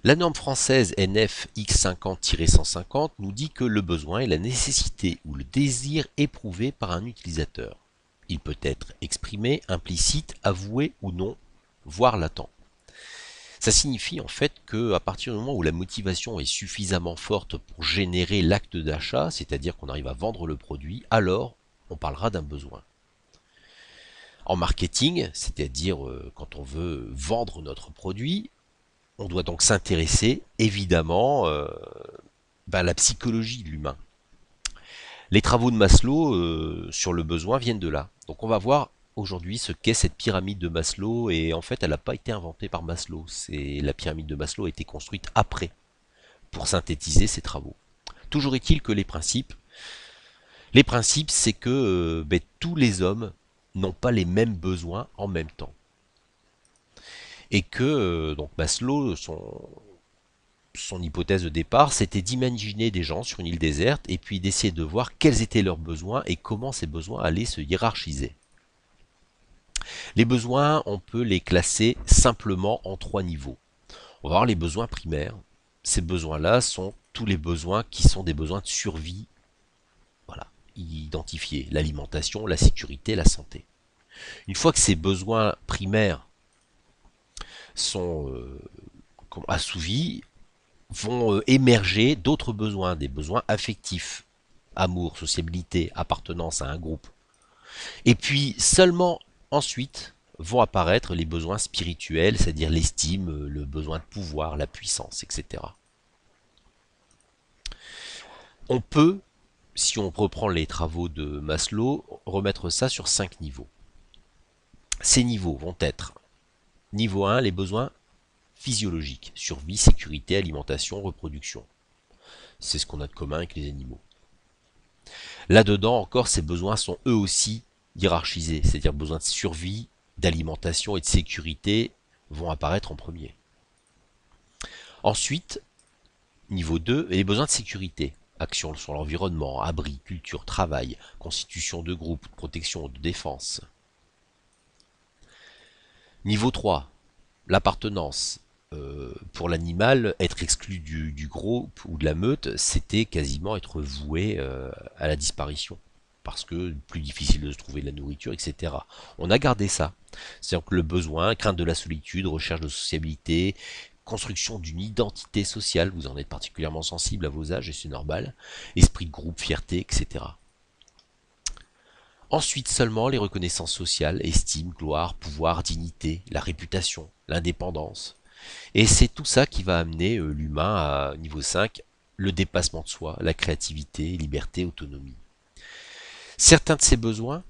La norme française NF X50-150 nous dit que le besoin est la nécessité ou le désir éprouvé par un utilisateur. Il peut être exprimé, implicite, avoué ou non, voire latent. Ça signifie en fait que à partir du moment où la motivation est suffisamment forte pour générer l'acte d'achat, c'est-à-dire qu'on arrive à vendre le produit, alors on parlera d'un besoin. En marketing, c'est-à-dire quand on veut vendre notre produit, on doit donc s'intéresser évidemment à la psychologie de l'humain. Les travaux de Maslow sur le besoin viennent de là. Donc on va voir aujourd'hui ce qu'est cette pyramide de Maslow, et en fait elle n'a pas été inventée par Maslow. La pyramide de Maslow a été construite après pour synthétiser ses travaux. Toujours est-il que les principes c'est que tous les hommes n'ont pas les mêmes besoins en même temps. Et que donc Maslow, son hypothèse de départ, c'était d'imaginer des gens sur une île déserte et puis d'essayer de voir quels étaient leurs besoins et comment ces besoins allaient se hiérarchiser. Les besoins, on peut les classer simplement en trois niveaux. On va voir les besoins primaires. Ces besoins-là sont tous les besoins qui sont des besoins de survie, voilà, identifiés. L'alimentation, la sécurité, la santé. Une fois que ces besoins primaires sont assouvis, vont émerger d'autres besoins, des besoins affectifs, amour, sociabilité, appartenance à un groupe. Et puis seulement ensuite vont apparaître les besoins spirituels, c'est-à-dire l'estime, le besoin de pouvoir, la puissance, etc. On peut, si on reprend les travaux de Maslow, remettre ça sur 5 niveaux. Ces niveaux vont être: niveau 1, les besoins physiologiques, survie, sécurité, alimentation, reproduction. C'est ce qu'on a de commun avec les animaux. Là-dedans encore, ces besoins sont eux aussi hiérarchisés, c'est-à-dire besoins de survie, d'alimentation et de sécurité vont apparaître en premier. Ensuite, niveau 2, les besoins de sécurité. Action sur l'environnement, abri, culture, travail, constitution de groupe, protection ou de défense. Niveau 3, l'appartenance. Pour l'animal, être exclu du groupe ou de la meute, c'était quasiment être voué à la disparition. Parce que plus difficile de se trouver de la nourriture, etc. On a gardé ça. C'est-à-dire que le besoin, crainte de la solitude, recherche de sociabilité, construction d'une identité sociale, vous en êtes particulièrement sensible à vos âges et c'est normal, esprit de groupe, fierté, etc. Ensuite seulement les reconnaissances sociales, estime, gloire, pouvoir, dignité, la réputation, l'indépendance. Et c'est tout ça qui va amener l'humain à niveau 5, le dépassement de soi, la créativité, liberté, autonomie. Certains de ces besoins,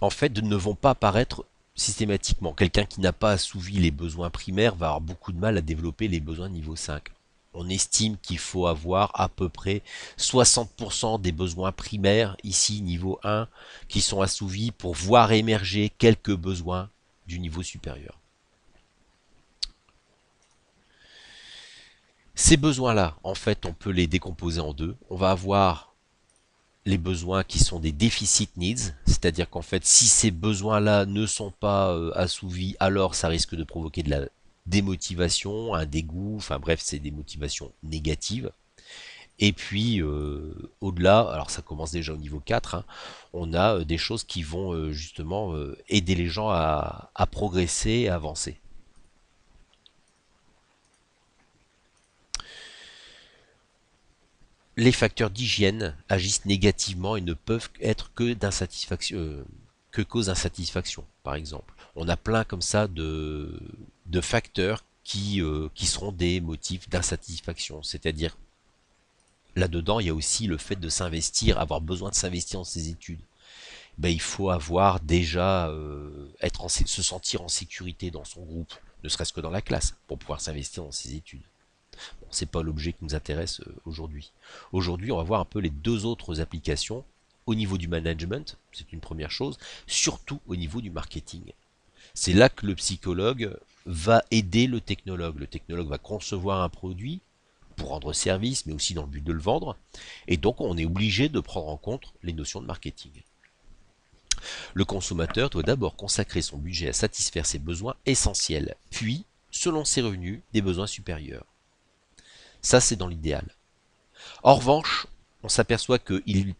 en fait, ne vont pas apparaître systématiquement. Quelqu'un qui n'a pas assouvi les besoins primaires va avoir beaucoup de mal à développer les besoins niveau 5. On estime qu'il faut avoir à peu près 60% des besoins primaires, ici niveau 1, qui sont assouvis pour voir émerger quelques besoins du niveau supérieur. Ces besoins-là, en fait, on peut les décomposer en deux. On va avoir les besoins qui sont des deficit needs, c'est-à-dire qu'en fait, si ces besoins-là ne sont pas assouvis, alors ça risque de provoquer de la démotivation, un dégoût, enfin bref, c'est des motivations négatives. Et puis, au-delà, alors ça commence déjà au niveau 4, hein, on a des choses qui vont justement aider les gens à progresser et à avancer. Les facteurs d'hygiène agissent négativement et ne peuvent être que cause d'insatisfaction, par exemple. On a plein comme ça de facteurs qui seront des motifs d'insatisfaction. C'est-à-dire, là-dedans, il y a aussi le fait de s'investir, avoir besoin de s'investir dans ses études. Ben, il faut avoir déjà se sentir en sécurité dans son groupe, ne serait-ce que dans la classe, pour pouvoir s'investir dans ses études. Bon, c'est pas l'objet qui nous intéresse aujourd'hui. Aujourd'hui, on va voir un peu les deux autres applications au niveau du management, c'est une première chose, surtout au niveau du marketing. C'est là que le psychologue va aider le technologue. Le technologue va concevoir un produit pour rendre service, mais aussi dans le but de le vendre. Et donc, on est obligé de prendre en compte les notions de marketing. Le consommateur doit d'abord consacrer son budget à satisfaire ses besoins essentiels, puis selon ses revenus, des besoins supérieurs. Ça, c'est dans l'idéal. En revanche, on s'aperçoit il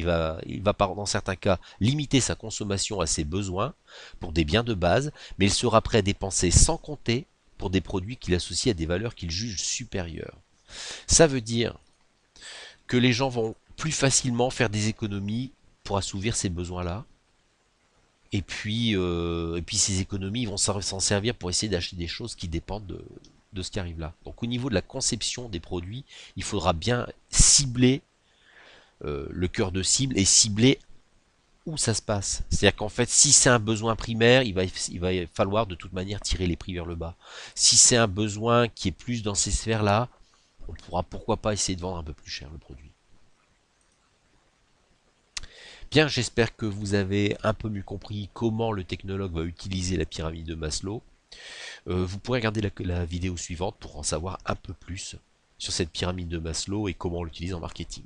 va dans certains cas limiter sa consommation à ses besoins pour des biens de base, mais il sera prêt à dépenser sans compter pour des produits qu'il associe à des valeurs qu'il juge supérieures. Ça veut dire que les gens vont plus facilement faire des économies pour assouvir ces besoins-là. Et puis ces économies vont s'en servir pour essayer d'acheter des choses qui dépendent de ce qui arrive là. Donc au niveau de la conception des produits, il faudra bien cibler le cœur de cible et cibler où ça se passe. C'est-à-dire qu'en fait, si c'est un besoin primaire, il va falloir de toute manière tirer les prix vers le bas. Si c'est un besoin qui est plus dans ces sphères-là, on pourra pourquoi pas essayer de vendre un peu plus cher le produit. Bien, j'espère que vous avez un peu mieux compris comment le technologue va utiliser la pyramide de Maslow. Vous pourrez regarder la vidéo suivante pour en savoir un peu plus sur cette pyramide de Maslow et comment on l'utilise en marketing.